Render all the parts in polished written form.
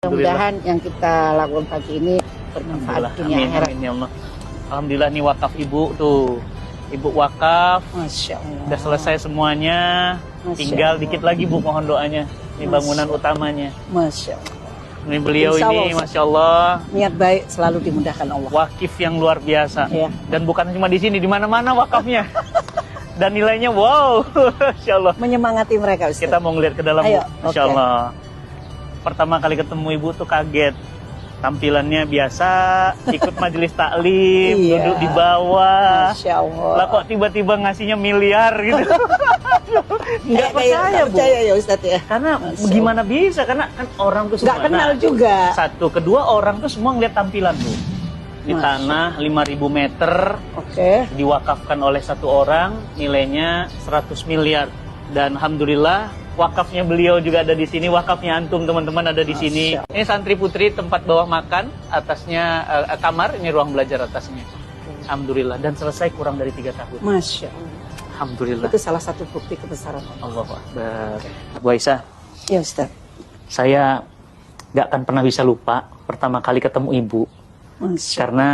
Mudah-mudahan yang kita lakukan pagi ini bermanfaat dunia akhirat. Amin ya Allah. Alhamdulillah nih wakaf ibu tuh. Ibu wakaf. Masya Allah. Udah selesai semuanya. Masya Tinggal Allah. dikit lagi bu mohon doanya. Ini bangunan utamanya. Masya Allah. Ini beliau Insya ini Allah, Masya Allah. Niat baik selalu dimudahkan Allah. Wakif yang luar biasa. Ya. Dan bukan cuma di sini, di mana-mana wakafnya. Dan nilainya wow. Masya Allah. Menyemangati mereka Ustaz. Kita mau ngeliat ke dalam Ayo, Bu. Masya oke. Allah. Pertama kali ketemu ibu tuh kaget. Tampilannya biasa, ikut majelis taklim, Iya. duduk di bawah. Masya Allah. Lah kok tiba-tiba ngasihnya miliar gitu. Nggak percaya Bu. percaya ya Ustaz ya. Karena Masya gimana bisa? Karena kan orang tuh Nggak semua. kenal Nah, juga. satu, kedua orang tuh semua ngeliat tampilan Bu. Di Masya. tanah 5.000 meter, Oke. diwakafkan oleh satu orang, nilainya 100 miliar. Dan alhamdulillah wakafnya beliau juga ada di sini, wakafnya antum teman-teman ada di sini. Ini santri putri tempat bawah makan, atasnya kamar, ini ruang belajar atasnya. Alhamdulillah dan selesai kurang dari 3 tahun. Masya Allah. Alhamdulillah. Itu salah satu bukti kebesaran Allah. Allahu Akbar. Bu Aisyah, Ya Ustaz. saya nggak akan pernah bisa lupa pertama kali ketemu ibu. Masya Karena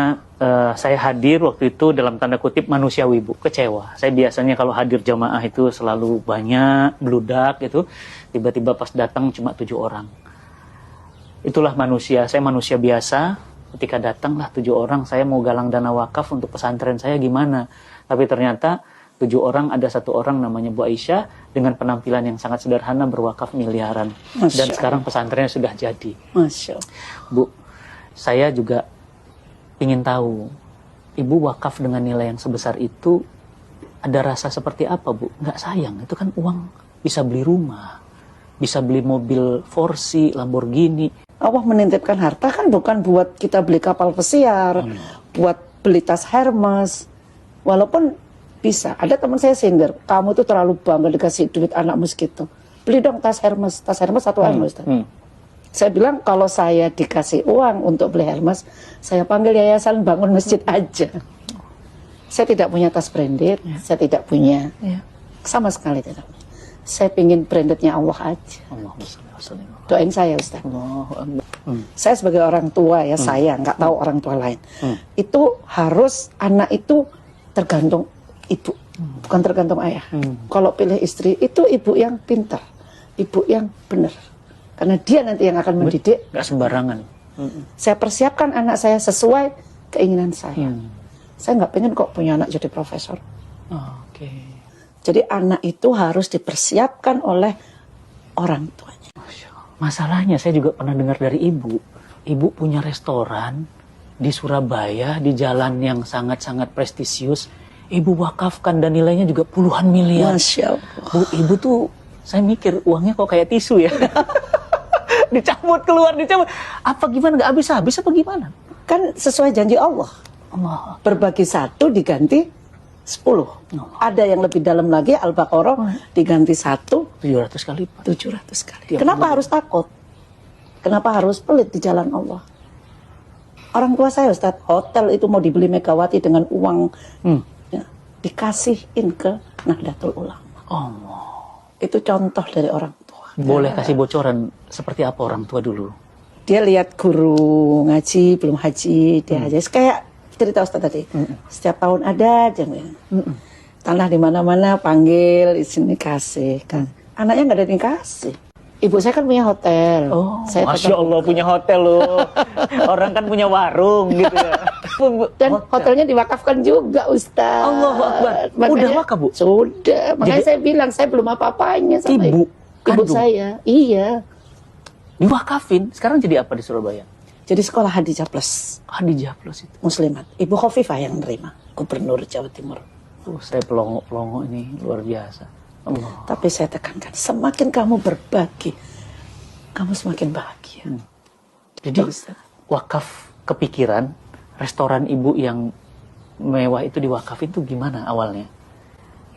saya hadir waktu itu dalam tanda kutip manusiawi Bu, kecewa. Saya biasanya kalau hadir jamaah itu selalu banyak, bludak gitu. Tiba-tiba pas datang cuma 7 orang. Itulah manusia, saya manusia biasa. Ketika datanglah 7 orang, saya mau galang dana wakaf untuk pesantren saya gimana. Tapi ternyata 7 orang, ada 1 orang namanya Bu Aisyah dengan penampilan yang sangat sederhana berwakaf miliaran. Masya Dan sekarang pesantrennya sudah jadi. Masya Allah. Bu, saya juga ingin tahu, ibu wakaf dengan nilai yang sebesar itu, ada rasa seperti apa Bu? Nggak sayang, itu kan uang bisa beli rumah, bisa beli mobil Forsi, Lamborghini. Allah menitipkan harta kan bukan buat kita beli kapal pesiar, buat beli tas Hermes. Walaupun bisa, ada teman saya sindir, kamu tuh terlalu bangga dikasih duit anakmu segitu. Beli dong tas Hermes 1 M Ustaz. Saya bilang kalau saya dikasih uang untuk beli Hermes, saya panggil yayasan bangun masjid aja. Saya tidak punya tas branded, saya tidak punya, sama sekali tidak. Saya pingin brandednya Allah aja. Doain saya Ustaz. Saya sebagai orang tua ya, saya nggak tahu orang tua lain. Itu harus anak itu tergantung ibu, bukan tergantung ayah. Kalau pilih istri itu ibu yang pintar, ibu yang benar. Karena dia nanti yang akan mendidik. Nggak sembarangan. Saya persiapkan anak saya sesuai keinginan saya. Saya nggak pengen kok punya anak jadi profesor. Oke. Jadi anak itu harus dipersiapkan oleh orang tuanya. Masalahnya saya juga pernah dengar dari ibu. Ibu punya restoran di Surabaya, di jalan yang sangat-sangat prestisius. Ibu wakafkan dan nilainya juga puluhan miliar. Masya Allah. Bu, ibu tuh, saya mikir uangnya kok kayak tisu ya. Dicabut keluar, dicabut. Apa gimana, nggak habis-habis apa gimana? Kan sesuai janji Allah. Allah. Berbagi 1 diganti 10. Ada yang lebih dalam lagi, Al-Baqarah diganti 1 700 kali Pak. 700 kali. Tiap Kenapa bulan. harus takut? Kenapa harus pelit di jalan Allah? Orang tua saya Ustadz, hotel itu mau dibeli Megawati dengan uang ya, dikasihin ke Nahdlatul Ulama. Allah. Itu contoh dari orang tua. Boleh kasih bocoran seperti apa orang tua dulu? Dia lihat guru ngaji, belum haji, dia haji. Kayak cerita Ustadz tadi, setiap tahun ada aja. Tanah di mana-mana panggil, di sini kasih. Kan. Anaknya nggak ada yang kasih. Ibu saya kan punya hotel. Saya Masya Allah punya hotel loh. Orang kan punya warung gitu ya. Dan hotelnya diwakafkan juga Ustaz. Allahu Akbar. Udah wakaf Bu? Sudah. Makanya Jadi- saya bilang saya belum apa-apanya sama Ibu ibu kandung? saya. Iya. Diwakafin. Sekarang jadi apa di Surabaya? Jadi sekolah Hadijah Plus Hadijah Plus itu. Muslimat. Ibu Khofifah yang nerima. Gubernur Jawa Timur. Saya pelongo-pelongo ini luar biasa. Allah. Tapi saya tekankan, semakin kamu berbagi, kamu semakin bahagia. Jadi wakaf kepikiran restoran ibu yang mewah itu diwakafin itu gimana awalnya?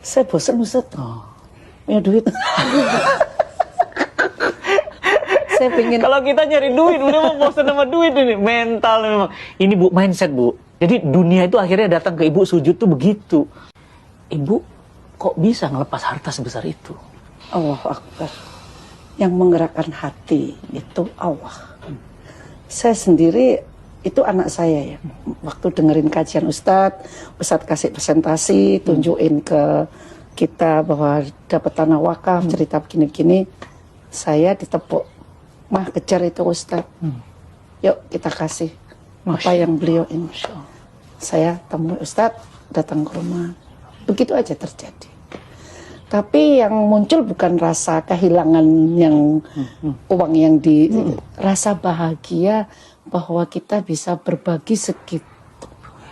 Saya bosan Ustaz. Oh. Punya duit. Saya pengen. Kalau kita nyari duit, udah mau bosan sama duit ini. Mental memang. Ini Bu, mindset Bu. Jadi dunia itu akhirnya datang ke ibu sujud tuh begitu. Ibu kok bisa ngelepas harta sebesar itu? Allahu Akbar. Yang menggerakkan hati itu Allah. Saya sendiri itu anak saya ya. Waktu dengerin kajian Ustadz kasih presentasi, tunjukin ke kita bahwa dapat tanah wakaf, cerita begini-begini, saya ditepuk, mah kejar itu Ustadz. Yuk kita kasih apa yang beliau ini. Saya temui Ustadz, datang ke rumah. Begitu aja terjadi. Tapi yang muncul bukan rasa kehilangan yang uang yang rasa bahagia bahwa kita bisa berbagi segitu.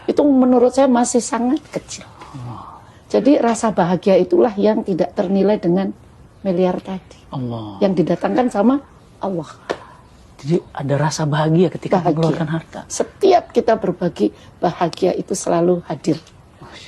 Itu menurut saya masih sangat kecil. Jadi rasa bahagia itulah yang tidak ternilai dengan miliar tadi. Allah. Yang didatangkan sama Allah. Jadi ada rasa bahagia ketika mengeluarkan harta. Setiap kita berbagi, bahagia itu selalu hadir.